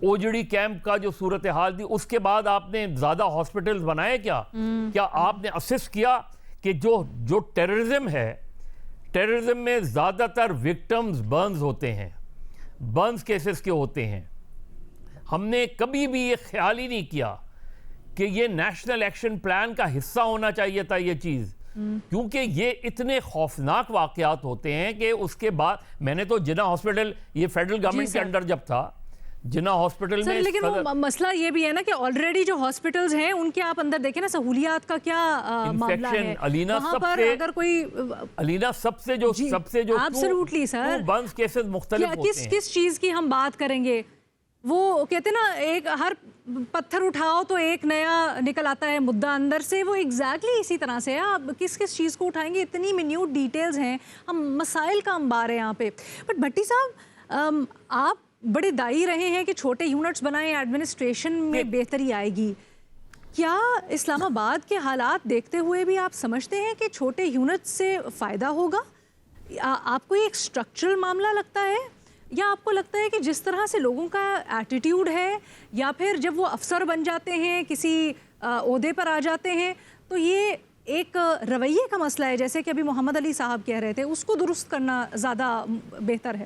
اوجڑی کیمپ کا جو صورتحال تھی، اس کے بعد آپ نے زیادہ ہاسپٹلز بنائے کیا آپ نے اسسٹ کیا کہ جو ٹیررزم ہے، ٹیررزم میں زیادہ تر وکٹمز برنز ہوتے ہیں، برنز کیسز کے ہوتے ہیں۔ ہم نے کبھی بھی یہ خیال ہی نہیں کیا کہ یہ نیشنل ایکشن پلان کا حصہ ہونا چاہیے تھا یہ چیز، کیونکہ یہ اتنے خوفناک واقعات ہوتے ہیں کہ اس کے بعد میں نے تو جناح ہاسپٹل، یہ فیڈرل گورنمنٹ کے انڈر جب تھا، جناح ہاسپٹل میں، لیکن وہ مسئلہ یہ بھی ہے نا کہ آلریڈی جو ہاسپٹلز ہیں ان کے آپ اندر دیکھیں نا سہولیات کا کیا معاملہ ہے، وہاں پر اگر کوئی علینا سب سے جو ایبسولوٹلی سر برنز کیسز مختلف ہوتے ہیں، کس چیز کی ہم بات کریں گے؟ وہ کہتے نا ایک ہر پتھر اٹھاؤ تو ایک نیا نکل آتا ہے مدعا اندر سے، وہ ایگزیکٹلی اسی طرح سے ہے۔ آپ کس چیز کو اٹھائیں گے؟ اتنی منیوٹ ڈیٹیلز ہیں، ہم مسائل کا انبار ہے یہاں پہ۔ بٹ بھٹی صاحب، آپ بڑے دائی رہے ہیں کہ چھوٹے یونٹس بنائیں، ایڈمنسٹریشن میں بہتری آئے گی۔ کیا اسلام آباد کے حالات دیکھتے ہوئے بھی آپ سمجھتے ہیں کہ چھوٹے یونٹ سے فائدہ ہوگا؟ آپ کو یہ ایک اسٹرکچرل معاملہ لگتا ہے، یا آپ کو لگتا ہے کہ جس طرح سے لوگوں کا ایٹیٹیوڈ ہے، یا پھر جب وہ افسر بن جاتے ہیں، کسی عہدے پر آ جاتے ہیں، تو یہ ایک رویے کا مسئلہ ہے، جیسے کہ ابھی محمد علی صاحب کہہ رہے تھے، اس کو درست کرنا زیادہ بہتر ہے؟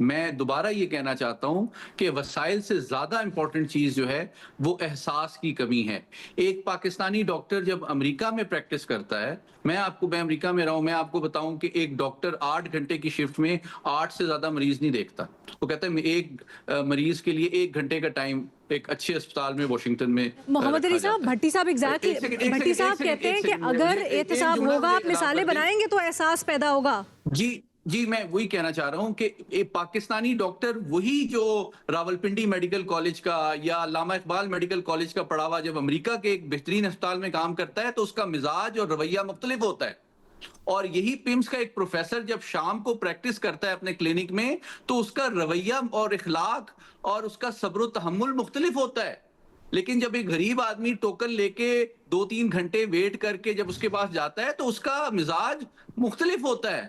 میں دوبارہ یہ کہنا چاہتا ہوں کہ وسائل سے زیادہ امپورٹنٹ چیز جو ہے وہ احساس کی کمی ہے. ایک پاکستانی ڈاکٹر جب امریکہ میں پریکٹس کرتا ہے, میں امریکہ میں رہا ہوں, میں آپ کو بتاؤں کہ ایک ڈاکٹر 8 گھنٹے کی شفٹ میں 8 سے زیادہ مریض نہیں دیکھتا. وہ کہتا ہے ایک مریض کے لیے 1 گھنٹے کا ٹائم ایک اچھے اسپتال میں واشنگٹن میں. محمد علی صاحب, بھٹی صاحب بھٹی صاحب کہتے ہیں کہ اگر احتساب ہوگا, آپ مثالیں بنائیں گے تو احساس پیدا ہوگا. جی میں وہی کہنا چاہ رہا ہوں کہ ایک پاکستانی ڈاکٹر وہی جو راولپنڈی میڈیکل کالج کا یا علامہ اقبال میڈیکل کالج کا پڑھا ہوا جب امریکہ کے ایک بہترین اسپتال میں کام کرتا ہے تو اس کا مزاج اور رویہ مختلف ہوتا ہے. اور یہی پیمز کا ایک پروفیسر جب شام کو پریکٹس کرتا ہے اپنے کلینک میں تو اس کا رویہ اور اخلاق اور اس کا صبر و تحمل مختلف ہوتا ہے. لیکن جب ایک غریب آدمی ٹوکن لے کے 2-3 گھنٹے ویٹ کر کے جب اس کے پاس جاتا ہے تو اس کا مزاج مختلف ہوتا ہے.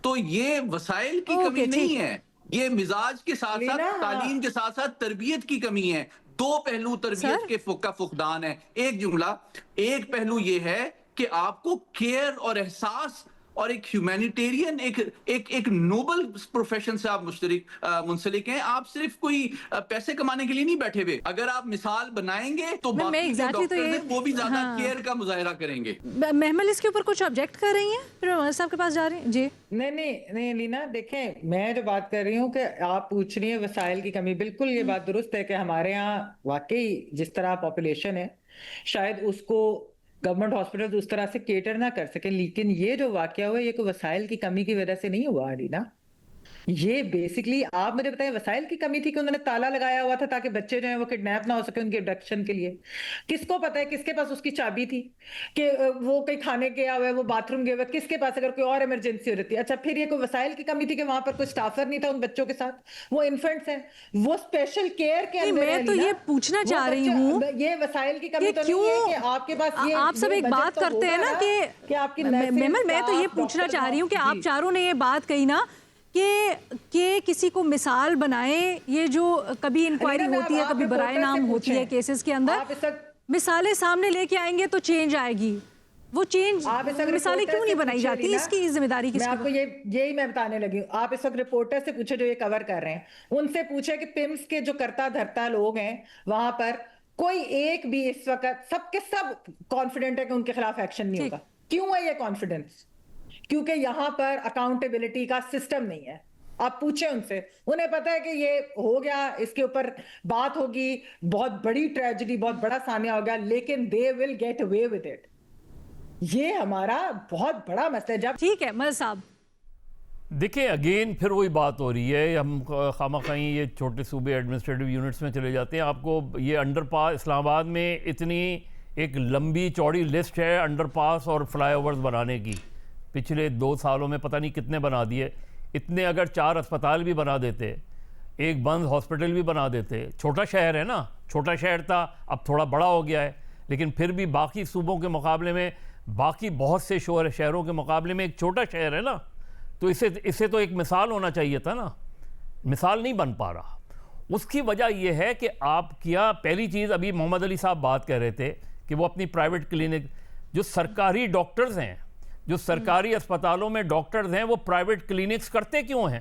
تو یہ وسائل کی کمی نہیں ہے, یہ مزاج کے ساتھ ساتھ تعلیم کے ساتھ ساتھ تربیت کی کمی ہے. 2 پہلو تربیت کے کا فقدان ہے. ایک پہلو یہ ہے کہ آپ کو کیئر اور احساس اور ایک ہیومینیٹیرین ایک نوبل پروفیشن سے آپ منسلک ہیں. آپ صرف کوئی پیسے کمانے کے لیے نہیں بیٹھے ہوئے. اگر آپ مثال بنائیں گے تو باقی جو ڈاکٹرز ہیں وہ بھی زیادہ کیئر کا مظاہرہ کریں گے. محمل اس کے اوپر کچھ آبجیکٹ کر رہی ہیں, پھر محمد صاحب کے پاس جا رہی ہیں. جی نہیں لینا, دیکھیں میں جو بات کر رہی ہوں کہ آپ پوچھ رہی ہیں وسائل کی کمی, بالکل یہ بات درست ہے کہ ہمارے ہاں واقعی جس طرح پاپولیشن ہے شاید اس کو گورنمنٹ ہاسپٹل اس طرح سے کیٹر نہ کر سکے. لیکن یہ جو واقعہ ہوا یہ کوئی وسائل کی کمی کی وجہ سے نہیں ہوا علینا. یہ بیسکلی آپ مجھے بتائیں وسائل کی کمی تھی کہ انہوں نے تالا لگایا ہوا تھا تاکہ بچے جو ہیں وہ کڈنیپ نہ ہو سکے ان کے ابڈکشن کے لیے. کس کو پتا ہے کس کے پاس اس کی چابی تھی کہ وہ کہیں کھانے گیا ہوا ہے, وہ باتھ روم گیا ہوا ہے, کس کے پاس اگر کوئی اور ایمرجنسی ہو رہی تھی. اچھا پھر یہ کوئی وسائل کی کمی تھی کہ وہاں پر کوئی اسٹافر نہیں تھا ان بچوں کے ساتھ, وہ انفنٹس ہیں, وہ اسپیشل کیئر کے اندر. میں تو یہ پوچھنا چاہ رہی ہوں یہ وسائل کی کمی تو نہیں ہے کہ آپ کے پاس یہ آپ سب ایک بات کرتے ہیں نا کہ آپ کی میں تو یہ پوچھنا چاہ رہی ہوں کہ آپ چاروں نے یہ بات کہی نا کہ کسی کو مثال بنائیں. یہ جو کبھی انکوائری ہوتی ہے کبھی برائے نام ہوتی ہے کیسز کے اندر, مثالیں سامنے لے کے آئیں گے تو چینج آئے گی. وہ چینج مثالیں کیوں نہیں بنائی جاتی, اس کی ذمہ داری کس کی؟ میں آپ کو یہی میں بتانے لگی ہوں. آپ اس وقت رپورٹر سے پوچھے جو یہ کور کر رہے ہیں, ان سے پوچھے کہ پمس کے جو کرتا دھرتا لوگ ہیں وہاں پر کوئی ایک بھی اس وقت سب کے سب کانفیڈنٹ ہے کہ ان کے خلاف ایکشن نہیں ہوگا. کیوں ہے یہ کانفیڈنس؟ کیونکہ یہاں پر اکاؤنٹیبلٹی کا سسٹم نہیں ہے. آپ پوچھیں ان سے, انہیں پتا ہے کہ یہ ہو گیا, اس کے اوپر بات ہوگی, بہت بڑی ٹریجڈی, بہت بڑا سانحہ ہو گیا, لیکن they will get away with it. یہ ہمارا بہت بڑا مسئلہ ہے. جب ٹھیک ہے مدد صاحب دیکھیں اگین پھر وہی بات ہو رہی ہے, ہم خواہ کہیں یہ چھوٹے صوبے ایڈمنسٹریٹو یونٹس میں چلے جاتے ہیں. آپ کو یہ انڈر پاس اسلام آباد میں اتنی ایک لمبی چوڑی لسٹ ہے انڈر پاس اور فلائی اوورز بنانے کی. پچھلے 2 سالوں میں پتہ نہیں کتنے بنا دیے. اتنے اگر 4 اسپتال بھی بنا دیتے, ایک بند ہاسپٹل بھی بنا دیتے. چھوٹا شہر ہے نا, چھوٹا شہر تھا, اب تھوڑا بڑا ہو گیا ہے, لیکن پھر بھی باقی صوبوں کے مقابلے میں, باقی بہت سے شہروں کے مقابلے میں ایک چھوٹا شہر ہے نا, تو اسے تو ایک مثال ہونا چاہیے تھا نا. مثال نہیں بن پا رہا. اس کی وجہ یہ ہے کہ آپ کیا, پہلی چیز ابھی محمد علی صاحب بات کر رہے تھے کہ وہ اپنی پرائیویٹ کلینک, جو سرکاری ڈاکٹرز ہیں, جو سرکاری اسپتالوں میں ڈاکٹرز ہیں, وہ پرائیویٹ کلینکس کرتے کیوں ہیں؟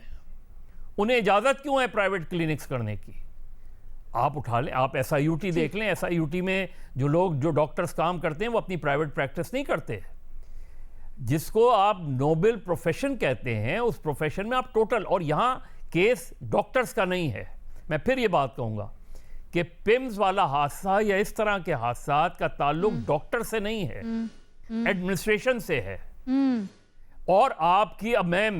انہیں اجازت کیوں ہے پرائیویٹ کلینکس کرنے کی؟ آپ اٹھا لیں, آپ ایس آئی یو ٹی دیکھ لیں. ایس آئی یو ٹی میں جو ڈاکٹرز کام کرتے ہیں وہ اپنی پرائیویٹ پریکٹس نہیں کرتے. جس کو آپ نوبل پروفیشن کہتے ہیں, اس پروفیشن میں آپ ٹوٹل, اور یہاں کیس ڈاکٹرز کا نہیں ہے. میں پھر یہ بات کہوں گا کہ پمز والا حادثہ یا اس طرح کے حادثات کا تعلق ڈاکٹر سے نہیں ہے, ایڈمنسٹریشن سے ہے. اور آپ کی, اب میں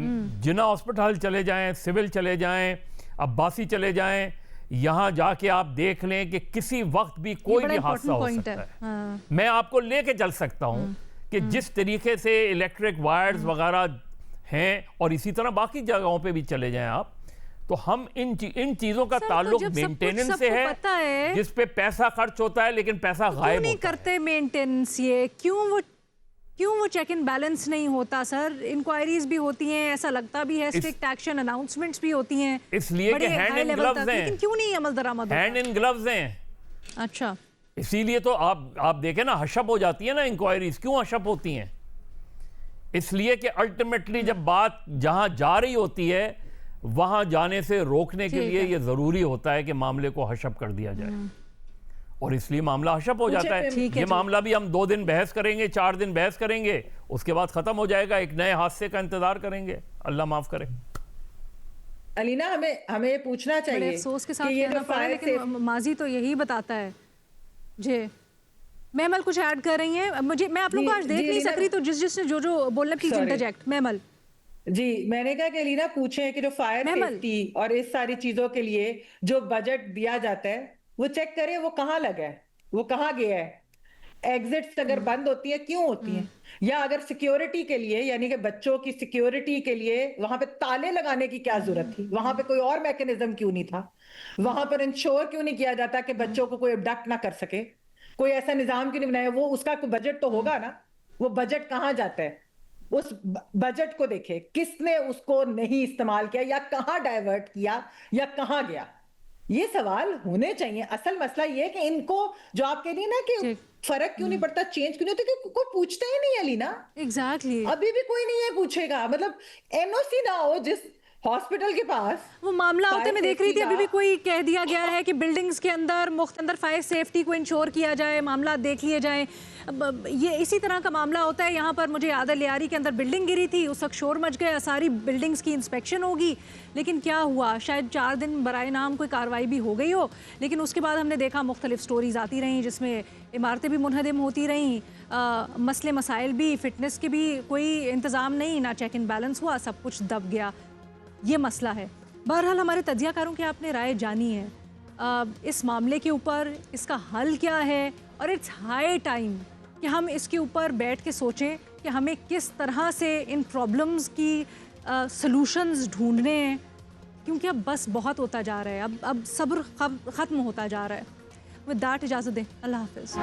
جنا ہاسپٹل چلے جائیں, سول چلے جائیں, عباسی چلے جائیں, یہاں جا کے آپ دیکھ لیں کہ کسی وقت بھی کوئی بھی حادثہ ہو سکتا ہے. میں آپ کو لے کے چل سکتا ہوں کہ جس طریقے سے الیکٹرک وائرز وغیرہ ہیں, اور اسی طرح باقی جگہوں پہ بھی چلے جائیں آپ, تو ہم ان چیزوں کا تعلق مینٹیننس سے ہے, جس پہ پیسہ خرچ ہوتا ہے لیکن پیسہ غائب نہیں کرتے مینٹیننس. یہ کیوں وہ چیک ان بیلنس نہیں ہوتا سر؟ انکوائریز بھی ہوتی ہیں, ایسا لگتا بھی ہے, اسٹرکٹ ایکشن اناؤنسمنٹس بھی ہوتی ہیں, اس لیے کہ ہینڈ ان گلوز ہیں, لیکن کیوں نہیں عمل درآمد ہوتا؟ ہینڈ ان گلوز ہیں. اچھا, اسی لیے تو آپ دیکھیں نا, حشب ہو جاتی ہے نا انکوائریز. کیوں حشب ہوتی ہیں؟ اس لیے کہ الٹیمیٹلی جب بات جہاں جا رہی ہوتی ہے وہاں جانے سے روکنے کے ٹھیک لیے ہے۔ یہ ضروری ہوتا ہے کہ معاملے کو حشپ کر دیا جائے، اور اس لیے معاملہ حشپ ہو جاتا ہے۔ ٹھیک ہے یہ جی۔ معاملہ بھی ہم 2 دن بحث کریں گے، 4 دن بحث کریں گے، اس کے بعد ختم ہو جائے گا، ایک نئے حادثے کا انتظار کریں گے، اللہ معاف کرے۔ علینا ہمیں یہ پوچھنا بڑے چاہیے افسوس کے ساتھ کہ یہ کہنا جو پڑا ہے، فائر لیکن ماضی تو یہی بتاتا ہے۔ جی میمل کچھ ایڈ کر رہی ہیں؟ میں آپ لوگ کو آج دیکھ نہیں سک رہی، تو جس نے جو بولنا پلیز انٹرجیکٹ۔ میمل جی میں نے کہا کہ علینا پوچھیں کہ جو فائر سیفٹی اور اس ساری چیزوں کے لیے جو بجٹ دیا جاتا ہے وہ چیک کرے وہ کہاں لگا ہے، وہ کہاں گیا ہے، ایگزٹس اگر بند ہوتی ہیں کیوں ہوتی ہیں، یا اگر سیکیورٹی کے لیے یعنی کہ بچوں کی سیکیورٹی کے لیے وہاں پہ تالے لگانے کی کیا ضرورت تھی، وہاں پہ کوئی اور میکنزم کیوں نہیں تھا، وہاں پر انشور کیوں نہیں کیا جاتا کہ بچوں کو کوئی ابڈکٹ نہ کر سکے، کوئی ایسا نظام کیوں نہیں بنایا، وہ اس کا کوئی بجٹ تو ہوگا نا، وہ بجٹ کہاں جاتا ہے، اس بجٹ کو دیکھے کس نے اس کو نہیں استعمال کیا یا کہاں ڈائیورٹ کیا یا کہاں گیا، یہ سوال ہونے چاہیے۔ اصل مسئلہ یہ ہے کہ ان کو جو آپ کہہ رہی ہیں نا کہ فرق کیوں نہیں پڑتا، چینج کیوں نہیں ہوتا، کہ کوئی پوچھتا ہی نہیں ہے علینا، ایگزیکٹلی ابھی بھی کوئی نہیں ہے پوچھے گا، مطلب این او سی نہ ہو جس ہاسپٹل کے پاس وہ معاملہ ہوتے میں دیکھ رہی تھی، ابھی بھی کوئی کہہ دیا گیا ہے کہ بلڈنگز کے اندر مختلف فائر سیفٹی کو انشور کیا جائے، معاملات دیکھ لیے جائیں۔ یہ اسی طرح کا معاملہ ہوتا ہے یہاں پر۔ مجھے یاد ہے لیاری کے اندر بلڈنگ گری تھی، اس وقت شور مچ گیا، ساری بلڈنگز کی انسپیکشن ہوگی، لیکن کیا ہوا، شاید 4 دن برائے نام کوئی کارروائی بھی ہو گئی ہو، لیکن اس کے بعد ہم نے دیکھا مختلف سٹوریز آتی رہیں جس میں عمارتیں بھی منہدم ہوتی رہیں، مسئلے مسائل بھی، فٹنس کے بھی کوئی انتظام نہیں، نہ چیک ان بیلنس ہوا، سب کچھ دب گیا۔ یہ مسئلہ ہے۔ بہرحال ہمارے تجزیہ کاروں کی آپ نے رائے جانی ہے اس معاملے کے اوپر، اس کا حل کیا ہے، اور اٹس ہائی ٹائم کہ ہم اس کے اوپر بیٹھ کے سوچیں کہ ہمیں کس طرح سے ان پرابلمز کی سلوشنز ڈھونڈنے ہیں، کیونکہ اب بس بہت ہوتا جا رہا ہے، اب صبر ختم ہوتا جا رہا ہے۔ ود دیٹ اجازت دیں، اللہ حافظ۔